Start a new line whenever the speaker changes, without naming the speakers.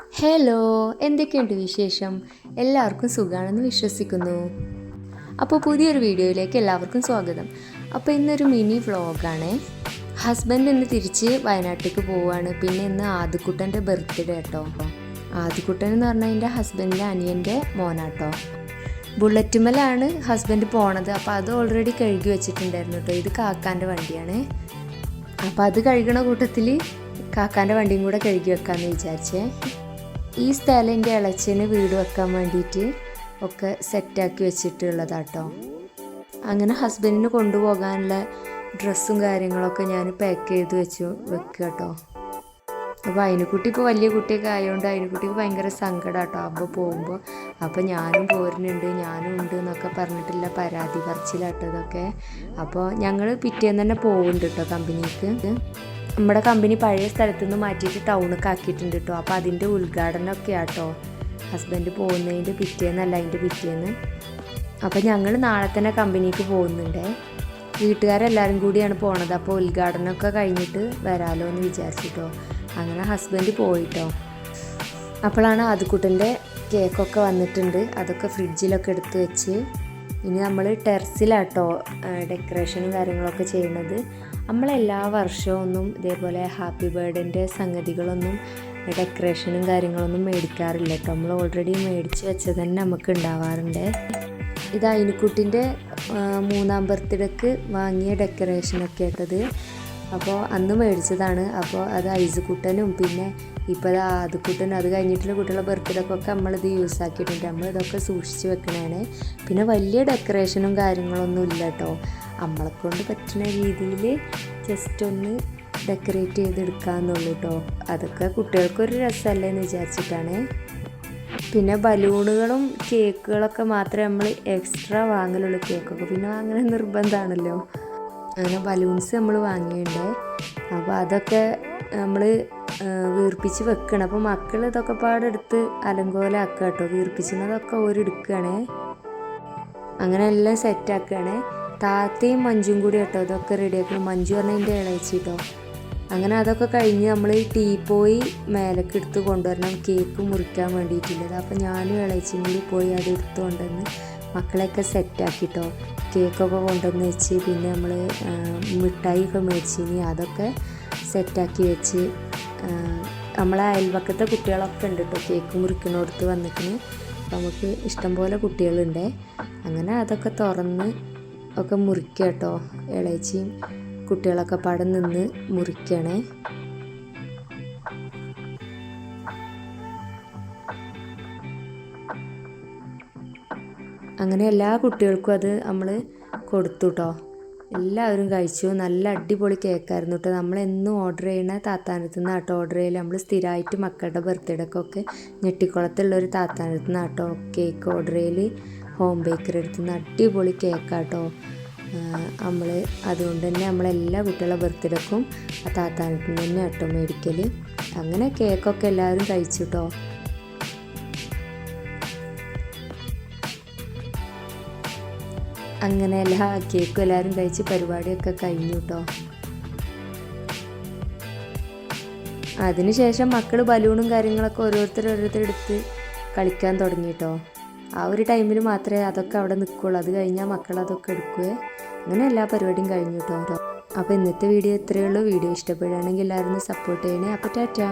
Hello, എന്തൊക്കെയുണ്ട് വിശേഷം? എല്ലാവർക്കും സുഖമാണെന്ന് വിശ്വസിക്കുന്നു. അപ്പോൾ പുതിയൊരു വീഡിയോയിലേക്ക് എല്ലാവർക്കും സ്വാഗതം. അപ്പോൾ ഇന്നൊരു മിനി വ്ളോഗാണ്. ഹസ്ബൻഡ് ഇന്ന് തിരിച്ച് വയനാട്ടിലേക്ക് പോവുകയാണ്. പിന്നെ ഇന്ന് ആദിക്കുട്ടൻ്റെ ബർത്ത്ഡേ കേട്ടോ. ആദിക്കുട്ടൻ എന്ന് പറഞ്ഞാൽ എൻ്റെ ഹസ്ബൻഡിൻ്റെ അനിയൻ്റെ മോനാട്ടോ. ബുള്ളറ്റുമ്മലാണ് ഹസ്ബൻഡ് പോണത്. അപ്പോൾ അത് ഓൾറെഡി കഴുകി വെച്ചിട്ടുണ്ടായിരുന്നു കേട്ടോ. ഇത് കാക്കാൻ്റെ വണ്ടിയാണ്. അപ്പോൾ അത് കഴുകണ കൂട്ടത്തിൽ കാക്കാൻ്റെ വണ്ടിയും കൂടെ കഴുകി വെക്കാമെന്ന് വിചാരിച്ചേ. ഈ സ്ഥലം എൻ്റെ ഇളച്ചന് വീട് വെക്കാൻ വേണ്ടിയിട്ട് ഒക്കെ സെറ്റാക്കി വെച്ചിട്ടുള്ളതാട്ടോ. അങ്ങനെ ഹസ്ബൻഡിന് കൊണ്ടുപോകാനുള്ള ഡ്രസ്സും കാര്യങ്ങളൊക്കെ ഞാൻ പാക്ക് ചെയ്ത് വെക്കുക കേട്ടോ. അപ്പോൾ അതിനെക്കുട്ടി ഇപ്പോൾ വലിയ കുട്ടിയൊക്കെ ആയതുകൊണ്ട് അതിനെക്കുട്ടിക്ക് ഭയങ്കര സങ്കടമാട്ടോ അപ്പോൾ പോകുമ്പോൾ. അപ്പോൾ ഞാനും പോരുന്നുണ്ട്, ഞാനും ഉണ്ട് എന്നൊക്കെ പറഞ്ഞിട്ടില്ല പരാതി പറച്ചിലാട്ടോ ഇതൊക്കെ. അപ്പോൾ ഞങ്ങൾ പിറ്റേന്ന് തന്നെ പോകുന്നുണ്ട് കേട്ടോ കമ്പനിക്ക്. നമ്മുടെ കമ്പനി പഴയ സ്ഥലത്തു നിന്ന് മാറ്റിയിട്ട് ടൗണൊക്കെ ആക്കിയിട്ടുണ്ട് കേട്ടോ. അപ്പോൾ അതിൻ്റെ ഉദ്ഘാടനമൊക്കെ ആട്ടോ. ഹസ്ബൻഡ് പോകുന്നതിൻ്റെ പിറ്റേന്നല്ല, അതിൻ്റെ പിറ്റേന്ന്. അപ്പോൾ ഞങ്ങൾ നാളെ തന്നെ കമ്പനിക്ക് പോകുന്നുണ്ട്. വീട്ടുകാരെല്ലാവരും കൂടിയാണ് പോണത്. അപ്പോൾ ഉദ്ഘാടനമൊക്കെ കഴിഞ്ഞിട്ട് വരാമല്ലോ എന്ന് വിചാരിച്ചിട്ടോ. അങ്ങനെ ഹസ്ബൻഡ് പോയിട്ടോ. അപ്പോഴാണ് ആദിക്കുട്ടൻ്റെ കേക്കൊക്കെ വന്നിട്ടുണ്ട്. അതൊക്കെ ഫ്രിഡ്ജിലൊക്കെ എടുത്ത് വെച്ച് ഇനി നമ്മൾ ടെറസിലാട്ടോ ഡെക്കറേഷനും കാര്യങ്ങളൊക്കെ ചെയ്യുന്നത്. നമ്മളെല്ലാ വർഷവും ഒന്നും ഇതേപോലെ ഹാപ്പി ബർത്ത്ഡേൻ്റെ സംഗതികളൊന്നും ഡെക്കറേഷനും കാര്യങ്ങളൊന്നും മേടിക്കാറില്ല കേട്ടോ. നമ്മൾ ഓൾറെഡി മേടിച്ച് വെച്ചത് തന്നെ നമുക്ക് ഉണ്ടാവാറുണ്ട്. ഇത് അയിനുക്കുട്ടിൻ്റെ 3ാം ബർത്ത്ഡേക്ക് വാങ്ങിയ ഡെക്കറേഷനൊക്കെ ആയിട്ടത്. അപ്പോൾ അന്ന് മേടിച്ചതാണ്. അപ്പോൾ അത് ഐസുക്കുട്ടനും പിന്നെ ഇപ്പോൾ ആദിക്കുട്ടനും അത് കഴിഞ്ഞിട്ടുള്ള കുട്ടികളുടെ ബർത്ത്ഡേക്കൊക്കെ നമ്മളിത് യൂസ് ആക്കിയിട്ടുണ്ട്. നമ്മളിതൊക്കെ സൂക്ഷിച്ച് വെക്കണതാണ്. പിന്നെ വലിയ ഡെക്കറേഷനും കാര്യങ്ങളൊന്നും ഇല്ല കേട്ടോ. നമ്മളെക്കൊണ്ട് പറ്റുന്ന രീതിയിൽ ജസ്റ്റ് ഒന്ന് ഡെക്കറേറ്റ് ചെയ്തെടുക്കാമെന്നുള്ളൂ കേട്ടോ. അതൊക്കെ കുട്ടികൾക്കൊരു രസമല്ലേ എന്ന് വിചാരിച്ചിട്ടാണ്. പിന്നെ ബലൂണുകളും കേക്കുകളൊക്കെ മാത്രമേ നമ്മൾ എക്സ്ട്രാ വാങ്ങലുള്ളൂ. കേക്കൊക്കെ പിന്നെ അങ്ങനെ നിർബന്ധമാണല്ലോ. അങ്ങനെ ബലൂൺസ് നമ്മൾ വാങ്ങിയിട്ടുണ്ട്. അപ്പോൾ അതൊക്കെ നമ്മൾ വീർപ്പിച്ച് വെക്കണം. അപ്പോൾ മക്കൾ ഇതൊക്കെ പാടെടുത്ത് അലങ്കോലാക്കുക കേട്ടോ. വീർപ്പിക്കുന്നതൊക്കെ ഓരെടുക്കുകയാണേ. അങ്ങനെ എല്ലാം സെറ്റാക്കുകയാണ്. താത്തയും മഞ്ജും കൂടി കേട്ടോ ഇതൊക്കെ റെഡിയാക്കണം. മഞ്ജു പറഞ്ഞാൽ എൻ്റെ ഇളയിച്ചി കേട്ടോ. അങ്ങനെ അതൊക്കെ കഴിഞ്ഞ് നമ്മൾ ടീ പോയി മേലേക്ക് എടുത്ത് കൊണ്ടുവരണം കേക്ക് മുറിക്കാൻ വേണ്ടിയിട്ടുള്ളത്. അപ്പോൾ ഞാനും ഇളയിച്ചിയും കൂടി പോയി അത് എടുത്ത് കൊണ്ടുവന്ന് മക്കളെയൊക്കെ സെറ്റാക്കിട്ടോ. കേക്കൊക്കെ കൊണ്ടുവന്ന് വെച്ച് പിന്നെ നമ്മൾ മിഠായിയൊക്കെ മേടിച്ചിനി അതൊക്കെ സെറ്റാക്കി വെച്ച് നമ്മളെ അയൽവക്കത്തെ കുട്ടികളൊക്കെ ഉണ്ട് കേട്ടോ. കേക്ക് മുറിക്കണോടത്ത് വന്നിട്ട് നമുക്ക് ഇഷ്ടംപോലെ കുട്ടികളുണ്ട്. അങ്ങനെ അതൊക്കെ തുറന്ന് ഒക്കെ മുറിക്കുക കേട്ടോ. ഇളയിച്ചിയും കുട്ടികളൊക്കെ പടം നിന്ന് മുറിക്കണേ. അങ്ങനെ എല്ലാ കുട്ടികൾക്കും അത് നമ്മൾ കൊടുത്തു കേട്ടോ. എല്ലാവരും കഴിച്ചു. നല്ല അടിപൊളി കേക്കായിരുന്നു കേട്ടോ. നമ്മളെന്നും ഓർഡർ ചെയ്യണ താത്താനത്ത് നിന്ന് കേട്ടോ ഓർഡർ ചെയ്യൽ. നമ്മൾ സ്ഥിരമായിട്ട് മക്കളുടെ ബർത്ത്ഡേക്കൊക്കെ ഞെട്ടിക്കുളത്തുള്ളൊരു താത്താനത്ത് നിന്ന് കേട്ടോ കേക്ക് ഓർഡർ ചെയ്യൽ. ഹോം ബേക്കറി എടുത്തുനിന്ന് അടിപൊളി കേക്കാട്ടോ. നമ്മൾ അതുകൊണ്ട് തന്നെ നമ്മളെല്ലാ കുട്ടികളുടെ ബർത്ത്ഡേക്കും ആ താത്താനത്ത് നിന്ന് തന്നെ കേട്ടോ മേടിക്കൽ. അങ്ങനെ കേക്കൊക്കെ എല്ലാവരും കഴിച്ചു കേട്ടോ. അങ്ങനെ എല്ലാ കേക്കും എല്ലാവരും കഴിച്ച് പരിപാടിയൊക്കെ കഴിഞ്ഞു കേട്ടോ. അതിനുശേഷം മക്കൾ ബലൂണും കാര്യങ്ങളൊക്കെ ഓരോരുത്തരെടുത്ത് കളിക്കാൻ തുടങ്ങി കേട്ടോ. ആ ഒരു ടൈമിൽ മാത്രമേ അതൊക്കെ അവിടെ നിൽക്കുള്ളൂ. അത് കഴിഞ്ഞാൽ മക്കൾ അതൊക്കെ എടുക്കുകയെ. അങ്ങനെ എല്ലാ പരിപാടിയും കഴിഞ്ഞു കേട്ടോ. അപ്പോൾ ഇന്നത്തെ വീഡിയോ ഇത്രയേ ഉള്ളൂ. വീഡിയോ ഇഷ്ടപ്പെടുകയാണെങ്കിൽ എല്ലാവരും സപ്പോർട്ട് ചെയ്യണേ. അപ്പോൾ ടാറ്റാ.